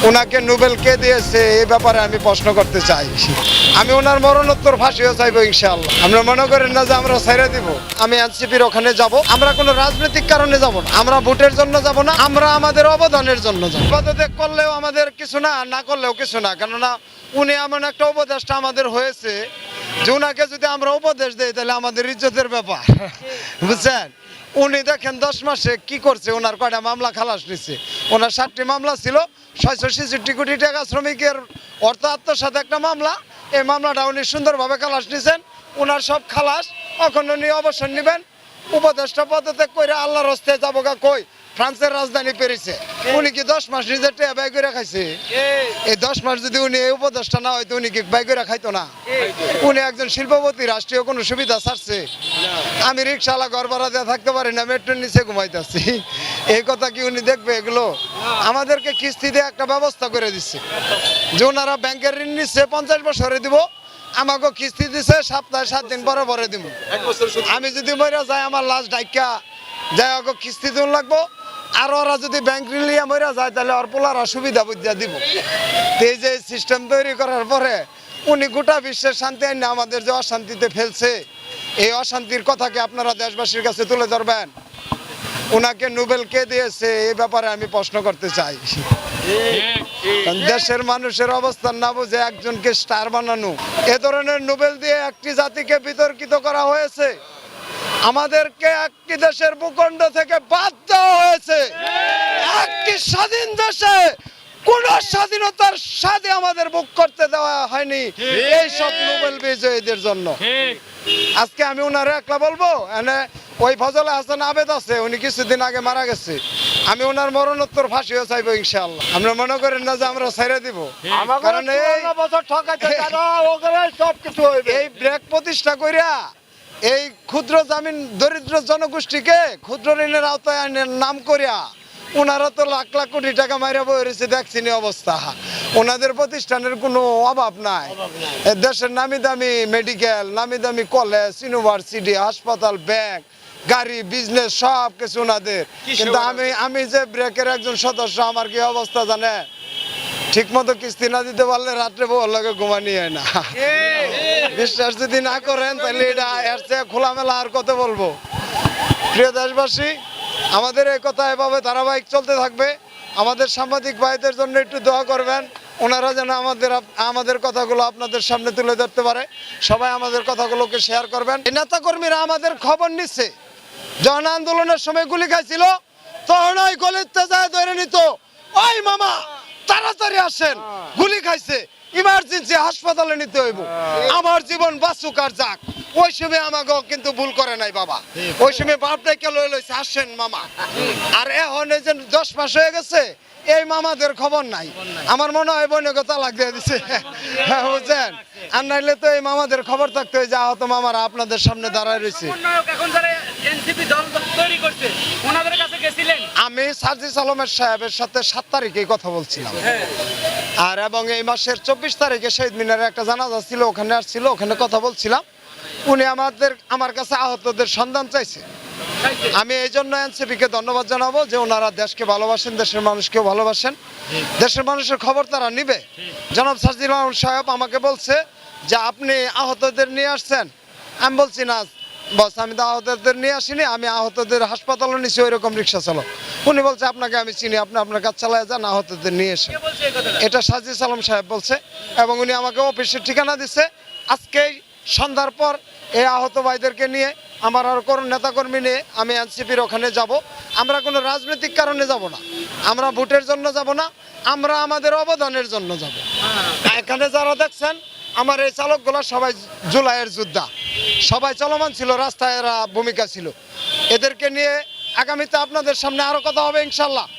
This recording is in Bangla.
ওনাকে নোবেল কে দিয়েছে এই ব্যাপারে আমি প্রশ্ন করতে চাই। আমি ওনার মরণোত্তর ফাঁসিও চাইবো ইনশাআল্লাহ। আমরা মনে করেন না যে আমরা ছেড়ে দিব। আমি এনসিপির ওখানে যাব, আমরা কোনো রাজনৈতিক কারণে যাব না, আমরা ভোটের জন্য যাব না, আমরা আমাদের অবদানের জন্য যাব। পদত্যাগ করলেও আমাদের কিছু না, না করলেও কিছু না, কেননা উনি এমন একটা উপদেশটা আমাদের হয়েছে যে ওনাকে যদি আমরা উপদেশ দিই তাহলে আমাদের ইজ্জতের ব্যাপার, বুঝছেন। উনি দেখেন 10 মাসে কি করছে, ওনার কয়টা মামলা খালাস নিচ্ছে। ওনার 7টি মামলা ছিল, 666 কোটি টাকা শ্রমিকের অর্থ আত্মসাৎ একটা মামলা। এই মামলাটা উনি সুন্দরভাবে খালাস নিছেন, ওনার সব খালাস। এখন উনি অবসর নেবেন, উপদেষ্টা পদত্যাগ করে আল্লাহর হস্তে যাবো গা কই, ফ্রান্সের রাজধানী প্যারিসে। উনি কি 10 মাস নিজের টেয়া ব্যয় করে খাইছে? এই 10 মাস যদি উনি এই উপদেষ্টা না হয়তো উনি কি ব্যয় করে খাইতো না? উনি একজন শিল্পপতি, রাষ্ট্রীয় কোনো সুবিধা ছাড়ছে? আমি রিক্সাওয়ালা ঘর ভাড়া দিয়ে থাকতে পারি না, মেট্রোর নিচে ঘুমাইতেছি, এই কথা কি উনি দেখবে? এগুলো আমাদেরকে কিস্তি দিয়ে একটা ব্যবস্থা করে দিচ্ছে যে ওনারা ব্যাংকের ঋণ নিচ্ছে 50 বছরে দিব, আমাকে কিস্তি দিছে সপ্তাহে 7 দিন পরে পরে দিব। আমি যদি মরে যাই আমার লাশ ডাইকা যাই ওকে কিস্তি দিন লাগবো, আর ওরা যদি ব্যাংক ঋণ নিয়ে মরে যায় তাহলে ওর পোলারা সুবিধা বুঝিয়া দিব। এই যে সিস্টেম তৈরি করার পরে উনি গোটা বিশ্বের শান্তি আইনে আমাদের যে অশান্তিতে ফেলছে, এই অশান্তির কথাকে আপনারা দেশবাসীর কাছে তুলে ধরবেন। ওনাকে নোবেল কে দিয়েছে এই ব্যাপারে আমি প্রশ্ন করতে চাই। দেশের মানুষের অবস্থান না বুঝে একজনকে স্টার বানানো, এ ধরনের নোবেল দিয়ে একটি জাতিকে বিতর্কিত করা হয়েছে। আমাদেরকে একটি দেশের ভূখণ্ড থেকে বাদ দেওয়া হয়েছে। একটি স্বাধীন দেশে কোন স্বাধীনতার স্বাদে আমাদের ভোগ করতে দেওয়া হয়নি এই সব নোবেল বিজয়ীদের জন্য। আজকে আমি ওনারে একলা বলবো, ওই ফজলে হাসান আবেদ আছে, উনি কিছুদিন আগে মারা গেছে। আমি ওনার মরণোত্তর ফাঁসিও চাইবো ইনশাআল্লাহ। আমরা মনে করেন না যে আমরা ছেড়ে দিব, কারণ এই ব্রেক প্রতিষ্ঠা কইরা এই ক্ষুদ্র জামিন দরিদ্র জনগোষ্ঠীকে ক্ষুদ্র ঋণের আওতায় আইনের নাম করিয়া ওনারা তো লাখ লাখ কোটি টাকা মাইরা বইছে, দেখছিনি অবস্থা। ওনাদের প্রতিষ্ঠানের কোনো অভাব নাই। দেশের নামি দামি মেডিকেল, নামি দামি কলেজ, ইউনিভার্সিটি, হাসপাতাল, ব্যাংক, গাড়ি, বিজনেস সব কিছু ওনাদের। কিন্তু আমি যে ব্রেকের একজন সদস্য, আমার কি অবস্থা জানে? ঠিক মতো কিস্তি না দিতে পারলে রাত্রে বউ লাগে ঘুমানি হয় না। বিশ্বাস যদি না করেন তাহলে এটা এর চেয়ে খোলামেলা আর কত বলবো। প্রিয় দেশবাসী, আমাদের এই কথা এভাবে ধারাবাহিক চলতে থাকবে। আমাদের সাংবাদিক ভাইদের জন্য একটু দোয়া করবেন, ওনারা যেন আমাদের কথাগুলো আপনাদের সামনে তুলে ধরতে পারে। সবাই আমাদের কথাগুলোকে শেয়ার করবেন। এই নেতা কর্মীরা আমাদের খবর নিচ্ছে, জন আন্দোলনের সময় গুলি খাইছিল তখন ওই গলিতে যায় ধরে নিত, ওই মামা তাড়াতাড়ি আসেন, গুলি খাইছে, ইমার্জেন্সি হাসপাতালে নিতে হইব, আমার জীবন বাঁচুক আর যাক। ওই সময় আমাকে কিন্তু ভুল করে নাই বাবা, ওই সময় বাপটাকে লই লইছে, আসেন মামা। আর এখন এই যে 10 মাস হয়ে গেছে, এই মামাদের খবর নাই। আমার মনে হয় বইনকে তালাক দিয়ে দিছে, বুঝছেন। আর নাইলে তো এই মামাদের খবর থাকতো, যে আহত মামারা আপনাদের সামনে দাঁড়ায় রয়েছে। আমি সার্জিস আলমের সাহেবের সাথে 7 তারিখে কথা বলছিলাম, আর এবং এই মাসের 24 তারিখে শহীদ মিনারে একটা জানাজা ছিল, ওখানে আসছিল, ওখানে কথা বলছিলাম। উনি আমার কাছে আহতদের সন্ধান চাইছে। আমি এই জন্য এনসিপিকে ধন্যবাদ জানাবো যে ওনারা দেশকে ভালোবাসেন, দেশের মানুষকেও ভালোবাসেন, দেশের মানুষের খবর তারা নিবে। জনাব সার্জিস আলম সাহেব আমাকে বলছে যে আপনি আহতদের নিয়ে আসছেন। আমি বলছি না বস, আমি তো আহতদের নিয়ে আসিনি, আমি আহতদের হাসপাতালে নিচ্ছি, ওই রকম রিক্সা চালক। উনি বলছে আপনাকে আমি চিনি, আপনি আপনার কাজ চালায় যান, আহতদের নিয়ে এসে। এটা সার্জিস আলম সাহেব বলছে, এবং উনি আমাকে অফিসের ঠিকানা দিচ্ছে। আজকেই সন্ধ্যার পর এই আহত ভাইদেরকে নিয়ে, আমার আর কোন নেতাকর্মী নিয়ে আমি এনসিপির ওখানে যাব। আমরা কোনো রাজনৈতিক কারণে যাব না, আমরা ভোটের জন্য যাব না, আমরা আমাদের অবদানের জন্য যাব। এখানে যারা দেখছেন আমার এই চালকগুলো সবাই জুলাইয়ের যোদ্ধা, সবাই চলমান ছিল, রাস্তায় এরা ভূমিকা ছিল। এদেরকে নিয়ে আগামীতে আপনাদের সামনে আরো কথা হবে ইনশাল্লাহ।